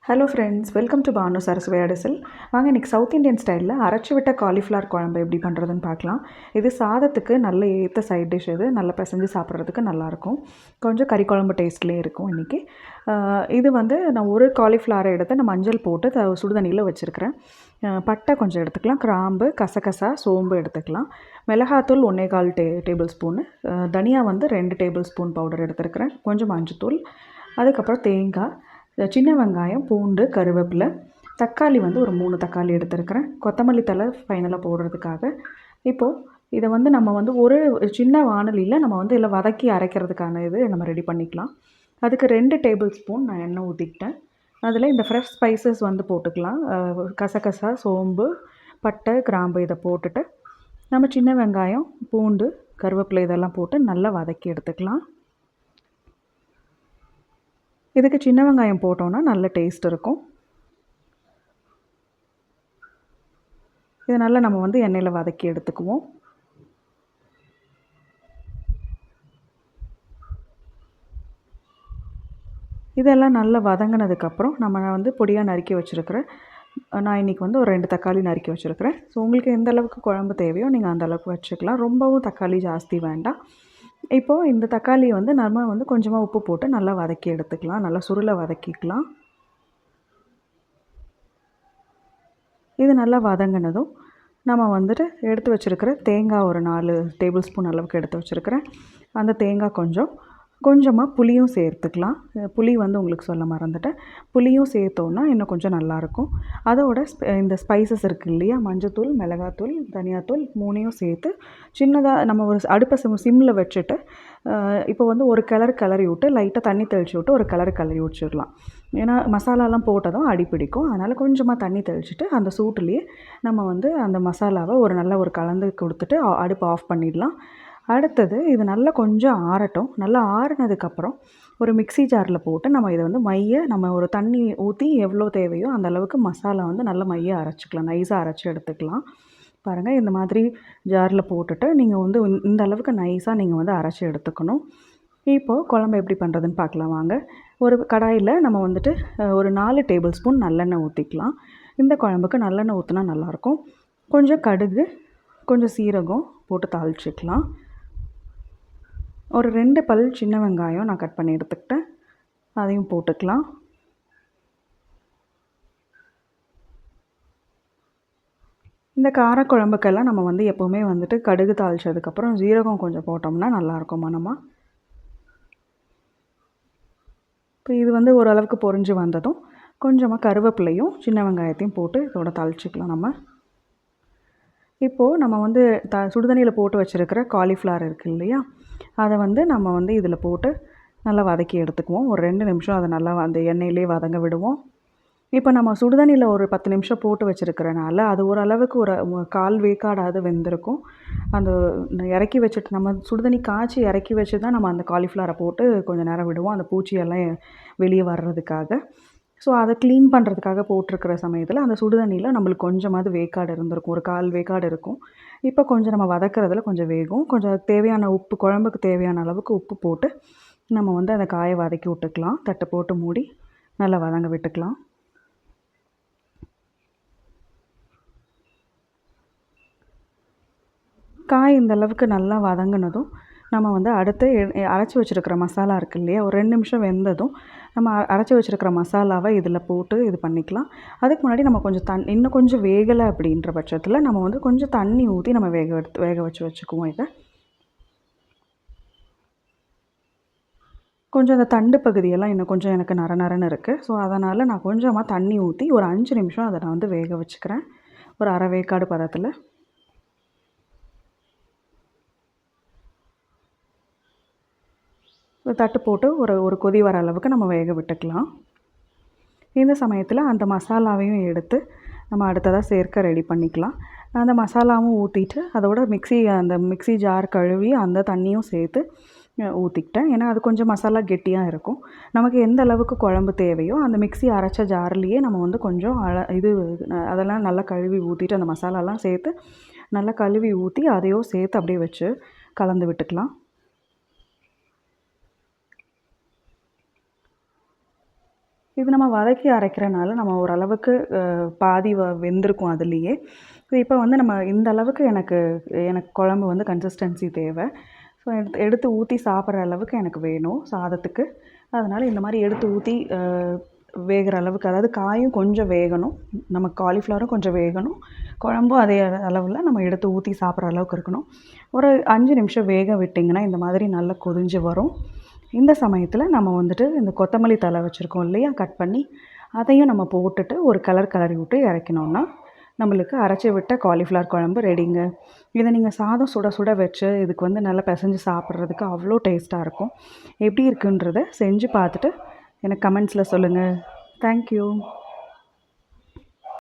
Hello friends, welcome to Bhanu Saraswathi Adisal. வாங்க இன்றைக்கி south Indian ஸ்டைலில் அரைச்சி விட்ட காலிஃப்ளவர் குழம்பு எப்படி பண்ணுறதுன்னு பார்க்கலாம். இது சாதத்துக்கு நல்ல ஏற்ற சைட் டிஷ். இது நல்லா பிசைஞ்சு சாப்பிட்றதுக்கு நல்லாயிருக்கும். கொஞ்சம் கறி குழம்பு டேஸ்ட்லேயே இருக்கும் இன்றைக்கி. இது நான் ஒரு காலிஃப்ளவரை எடுத்து நான் மஞ்சள் போட்டு சுடுதண்ணியில் வச்சுருக்கிறேன். பட்டை கொஞ்சம் எடுத்துக்கலாம், கிராம்பு, கசகசா, சோம்பு எடுத்துக்கலாம். மிளகாத்தூள் 1.25 டேபிள் ஸ்பூனு, தனியா 2 டேபிள் ஸ்பூன் பவுடர் எடுத்துருக்கிறேன். கொஞ்சம் மஞ்சத்தூள், அதுக்கப்புறம் தேங்காய், சின்ன வெங்காயம், பூண்டு, கருவேப்பிலை, தக்காளி ஒரு 3 தக்காளி எடுத்துருக்கிறேன். கொத்தமல்லி தழை ஃபைனலாக போடுறதுக்காக. இப்போது இதை நம்ம ஒரு சின்ன வாணலியில் நம்ம இதில் வதக்கி அரைக்கிறதுக்கான இது நம்ம ரெடி பண்ணிக்கலாம். அதுக்கு 2 டேபிள் ஸ்பூன் நான் எண்ணெய் ஊற்றிக்கிட்டேன். அதில் இந்த ஃப்ரெஷ் ஸ்பைசஸ் போட்டுக்கலாம். கசகசா, சோம்பு, பட்டை, கிராம்பு இதை போட்டுட்டு நம்ம சின்ன வெங்காயம், பூண்டு, கருவேப்பிலை இதெல்லாம் போட்டு நல்லா வதக்கி எடுத்துக்கலாம். இதுக்கு சின்ன வெங்காயம் போட்டோன்னா நல்ல டேஸ்ட் இருக்கும். இதை நல்லா நம்ம எண்ணெயில் வதக்கி எடுத்துக்குவோம். இதெல்லாம் நல்லா வதங்கினதுக்கப்புறம் நம்ம பொடியாக நறுக்கி வச்சுருக்கிறேன். நான் இன்றைக்கி ஒரு 2 தக்காளி நறுக்கி வச்சுருக்கிறேன். ஸோ உங்களுக்கு எந்த அளவுக்கு குழம்பு தேவையோ நீங்கள் அந்த அளவுக்கு வச்சுக்கலாம். ரொம்பவும் தக்காளி ஜாஸ்தி வேண்டாம். இப்போது இந்த தக்காளி நம்ம கொஞ்சமாக உப்பு போட்டு நல்லா வதக்கி எடுத்துக்கலாம். நல்லா சுருளை வதக்கிக்கலாம். இது நல்லா வதங்கினதும் நம்ம எடுத்து வச்சுருக்கிற தேங்காய் ஒரு 4 டேபிள் ஸ்பூன் அளவுக்கு எடுத்து வச்சுருக்கிறேன். அந்த தேங்காய் கொஞ்சமாக புளியும் சேர்த்துக்கலாம். புளி உங்களுக்கு சொல்ல மறந்துட்டேன். புளியும் சேர்த்தோன்னா இன்னும் கொஞ்சம் நல்லாயிருக்கும். அதோட இந்த ஸ்பைசஸ் இருக்குது இல்லையா, மஞ்சத்தூள், மிளகாத்தூள், தனியாத்தூள் 3யும் சேர்த்து சின்னதாக நம்ம ஒரு அடுப்பை சிம்மில் வச்சுட்டு இப்போ ஒரு கிளறி விட்டு லைட்டாக தண்ணி தெளித்து விட்டு ஒரு கிளறி வச்சிடலாம். ஏன்னா மசாலாலாம் போட்டதும் அடி பிடிக்கும். அதனால் கொஞ்சமாக தண்ணி தெளிச்சுட்டு அந்த சூட்டுலேயே நம்ம அந்த மசாலாவை நல்ல ஒரு கலந்து கொடுத்துட்டு அடுப்பை ஆஃப் பண்ணிடலாம். அடுத்தது இது நல்லா கொஞ்சம் ஆறட்டும். நல்லா ஆறினதுக்கப்புறம் ஒரு மிக்ஸி ஜாரில் போட்டு நம்ம இதை நம்ம ஒரு தண்ணி ஊற்றி எவ்வளோ தேவையோ அந்த அளவுக்கு மசாலா நல்லா மைய அரைச்சிக்கலாம். நைஸாக அரைச்சி எடுத்துக்கலாம். பாருங்கள், இந்த மாதிரி ஜாரில் போட்டுட்டு நீங்கள் இந்த அளவுக்கு நைஸாக நீங்கள் அரைச்சி எடுத்துக்கணும். இப்போது குழம்பு எப்படி பண்ணுறதுன்னு பார்க்கலாம் வாங்க. ஒரு கடாயில் நம்ம ஒரு 4 டேபிள் ஸ்பூன் நல்லெண்ணெய் ஊற்றிக்கலாம். இந்த குழம்புக்கு நல்லெண்ணெய் ஊற்றினா நல்லாயிருக்கும். கொஞ்சம் கடுகு, கொஞ்சம் சீரகம் போட்டு தாளிச்சிக்கலாம். ஒரு 2 பல் சின்ன வெங்காயம் நான் கட் பண்ணி எடுத்துக்கிட்டேன். அதையும் போட்டுக்கலாம். இந்த காரக்குழம்புக்கெல்லாம் நம்ம எப்போவுமே கடுகு தாளித்ததுக்கப்புறம் சீரகம் கொஞ்சம் போட்டோம்னா நல்லாயிருக்கும் மணமாக. இப்போ இது ஓரளவுக்கு பொரிஞ்சு வந்ததும் கொஞ்சமாக கருவேப்பிலையும் சின்ன வெங்காயத்தையும் போட்டு இதோட தாளிச்சிக்கலாம் நம்ம. இப்போது நம்ம சுடுதண்ணியில் போட்டு வச்சுருக்கிற காலிஃப்ளவர் இருக்குது இல்லையா, அதை நம்ம இதில் போட்டு நல்லா வதக்கி எடுத்துக்குவோம். ஒரு 2 நிமிஷம் அதை நல்லா அந்த எண்ணெயிலே வதங்க விடுவோம். இப்போ நம்ம சுடுதண்ணியில் ஒரு 10 நிமிஷம் போட்டு வச்சுருக்கிறனால அது ஓரளவுக்கு ஒரு 1/4 வேக்காடாவது வெந்திருக்கும். அந்த இறக்கி வச்சுட்டு நம்ம சுடுதண்ணி காய்ச்சி இறக்கி வச்சு தான் நம்ம அந்த காலிஃப்ளவரை போட்டு கொஞ்சம் நேரம் விடுவோம், அந்த பூச்சியெல்லாம் வெளியே வர்றதுக்காக. ஸோ அதை க்ளீன் பண்ணுறதுக்காக போட்டிருக்கிற சமயத்தில் அந்த சுடுதண்ணியில் நம்மளுக்கு கொஞ்சமாவது வேக்காடு இருந்திருக்கும், ஒரு 1/4 வேக்காடு இருக்கும். இப்போ கொஞ்சம் நம்ம வதக்கிறதுல கொஞ்சம் வேகும். கொஞ்சம் தேவையான உப்பு, குழம்புக்கு தேவையான அளவுக்கு உப்பு போட்டு நம்ம அந்த காயை வதக்கி விட்டுக்கலாம். தட்டை போட்டு மூடி நல்லா வதங்க விட்டுக்கலாம். காய் இந்த அளவுக்கு நல்லா வதங்கினதும் நம்ம அடுத்து அரைச்சி வச்சுருக்கிற மசாலா இருக்குது இல்லையா, ஒரு 2 நிமிஷம் வெந்ததும் நம்ம அரைச்சி வச்சுருக்கிற மசாலாவை இதில் போட்டு இது பண்ணிக்கலாம். அதுக்கு முன்னாடி நம்ம கொஞ்சம் இன்னும் கொஞ்சம் வேகலை அப்படின்ற பட்சத்தில் நம்ம கொஞ்சம் தண்ணி ஊற்றி நம்ம வேக வச்சுக்குவோம். இதை கொஞ்சம் அந்த தண்டு பகுதியெல்லாம் இன்னும் கொஞ்சம் எனக்கு நரன்னு இருக்குது. ஸோ அதனால் நான் கொஞ்சமாக தண்ணி ஊற்றி ஒரு 5 நிமிஷம் அதை நான் வேக வச்சுக்கிறேன், ஒரு அரை வேக்காடு பதத்தில். தட்டு போட்டு ஒரு கொதி வர அளவுக்கு நம்ம வேக விட்டுக்கலாம். இந்த சமயத்தில் அந்த மசாலாவையும் எடுத்து நம்ம அடுத்ததாக சேர்க்க ரெடி பண்ணிக்கலாம். அந்த மசாலாவும் ஊற்றிட்டு அதோட அந்த மிக்ஸி ஜார் கழுவி அந்த தண்ணியும் சேர்த்து ஊற்றிக்கிட்டேன். ஏன்னா அது கொஞ்சம் மசாலா கெட்டியாக இருக்கும். நமக்கு எந்த அளவுக்கு குழம்பு தேவையோ அந்த மிக்ஸி அரைச்ச ஜார்லேயே நம்ம கொஞ்சம் அதெல்லாம் நல்லா கழுவி ஊற்றிட்டு அந்த மசாலாலாம் சேர்த்து நல்லா கழுவி ஊற்றி அதையும் சேர்த்து அப்படியே வச்சு கலந்து விட்டுக்கலாம். இது நம்ம வதக்கி அரைக்கிறனால நம்ம ஓரளவுக்கு பாதி வெந்திருக்கும் அதுலேயே. ஸோ இப்போ வந்து நம்ம இந்த அளவுக்கு எனக்கு எனக்கு குழம்பு வந்து கன்சிஸ்டன்சி தேவை. ஸோ எடுத்து எடுத்து ஊற்றி சாப்பிட்ற அளவுக்கு எனக்கு வேணும் சாதத்துக்கு. அதனால் இந்த மாதிரி எடுத்து ஊற்றி வேகிற அளவுக்கு, அதாவது காயும் கொஞ்சம் வேகணும், நம்ம காலிஃப்ளவரும் கொஞ்சம் வேகணும், குழம்பும் அதே அளவில் நம்ம எடுத்து ஊற்றி சாப்பிட்ற அளவுக்கு இருக்கணும். ஒரு 5 நிமிஷம் வேக விட்டிங்கன்னா இந்த மாதிரி நல்லா கொதிஞ்சு வரும். இந்த சமயத்தில் நம்ம வந்துட்டு இந்த கொத்தமல்லி தழை வச்சுருக்கோம் இல்லையா, கட் பண்ணி அதையும் நம்ம போட்டுட்டு ஒரு கலரி விட்டு இறக்கினோன்னா நம்மளுக்கு அரைச்சி விட்ட காலிஃப்ளவர் குழம்பு ரெடிங்க. இதை நீங்கள் சாதம் சுட சுட வச்சு இதுக்கு வந்து நல்லா பிசைஞ்சு சாப்பிட்றதுக்கு அவ்வளோ டேஸ்ட்டாக இருக்கும். எப்படி இருக்குன்றத செஞ்சு பார்த்துட்டு எனக்கு கமெண்ட்ஸில் சொல்லுங்கள். தேங்க்யூ.